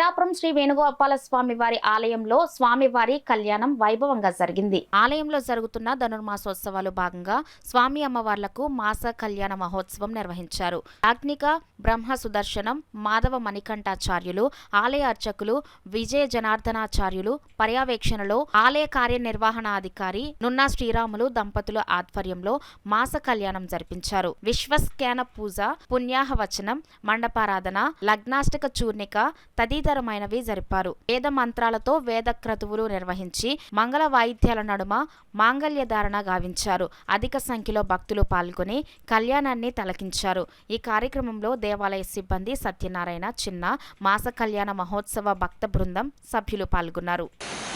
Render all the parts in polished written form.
పిఠాపురం శ్రీ వేణుగోపాల స్వామి వారి ఆలయంలో స్వామివారి కళ్యాణం వైభవంగా జరిగింది. ఆలయంలో జరుగుతున్న ధనుర్మాసోత్సవాలు భాగంగా స్వామి అమ్మవార్లకు మాస కళ్యాణ మహోత్సవం నిర్వహించారు. యాజ్ఞిక బ్రహ్మ సుదర్శనం మాధవ మణికంఠాచార్యులు, ఆలయ అర్చకులు విజయ జనార్దనాచార్యులు పర్యవేక్షణలో ఆలయ కార్యనిర్వహణాధికారి నున్నా శ్రీరాములు దంపతుల ఆధ్వర్యంలో మాస కళ్యాణం జరిపించారు. విశ్వస్కేన పూజ, పుణ్యాహవచనం, మండపారాధన, లగ్నాష్టక చూర్ణిక తదితరమైనవి జరిపారు. వేద మంత్రాలతో వేద క్రతువులు నిర్వహించి మంగళ వాయిద్యాల నడుమ మాంగళ్య ధారణ గావించారు. అధిక సంఖ్యలో భక్తులు పాల్గొని కళ్యాణాన్ని తలకించారు. ఈ కార్యక్రమంలో దేవాలయ సిబ్బంది, సత్యనారాయణ, చిన్న, మాస కళ్యాణ మహోత్సవ భక్త బృందం సభ్యులు పాల్గొన్నారు.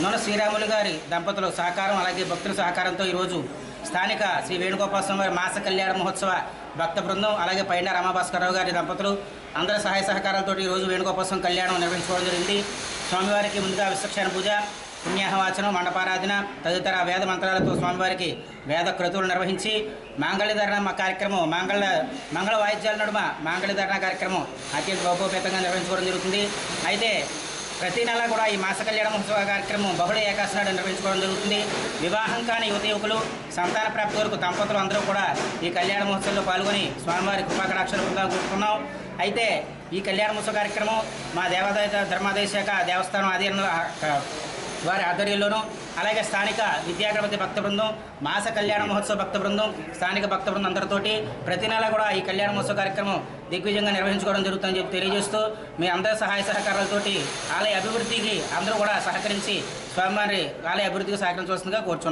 నూనె శ్రీరాములు గారి దంపతుల సహకారం అలాగే భక్తుల సహకారంతో ఈరోజు స్థానిక శ్రీ వేణుగోపాల స్వామి వారి మాస కళ్యాణ మహోత్సవ భక్త బృందం అలాగే పైన రామభాస్కరరావు గారి దంపతులు అందరి సహాయ సహకారాలతో ఈరోజు వేణుగోపాల స్వామి కళ్యాణం నిర్వహించుకోవడం జరిగింది. స్వామివారికి ముందుగా విశ్వక్షేణ పూజ, పుణ్యాహవాచనం, మండపారాధన తదితర వేద మంత్రాలతో స్వామివారికి వేద క్రతువులు నిర్వహించి మాంగళ్యధారణ కార్యక్రమం మంగళ వాయిద్యాల నడుమ మాంగళ్యధారణ కార్యక్రమం అత్యంత వైభవపేతంగా నిర్వహించుకోవడం జరుగుతుంది. అయితే ప్రతి నెల కూడా ఈ మాస కళ్యాణ మహోత్సవ కార్యక్రమం బహుళ ఏకాశి నాడు నిర్వహించుకోవడం జరుగుతుంది. వివాహం కాని యువకులు, సంతాన ప్రాప్తి వరకు దంపతులు అందరూ కూడా ఈ కళ్యాణ మహోత్సవంలో పాల్గొని స్వామివారి కృపాకటాక్షలు పొందుకుంటున్నాం. అయితే ఈ కళ్యాణ మహోత్సవ కార్యక్రమం మా దేవాదాయ ధర్మాదాయ శాఖ దేవస్థానం ఆధీనంలో వారి ఆధ్వర్యంలోనూ అలాగే స్థానిక విద్యాగణపతి భక్త బృందం, మాస కళ్యాణ మహోత్సవ భక్త బృందం, స్థానిక భక్త బృందం అందరితోటి ప్రతి నెల కూడా ఈ కళ్యాణ మహోత్సవ కార్యక్రమం దిగ్విజయంగా నిర్వహించుకోవడం జరుగుతుందని చెప్పి తెలియజేస్తూ మీ అందరి సహాయ సహకారాలతోటి ఆలయ అభివృద్ధికి అందరూ కూడా సహకరించి స్వామివారి ఆలయ అభివృద్ధికి సహకరించవలసిందిగా కోరుచున్నాం.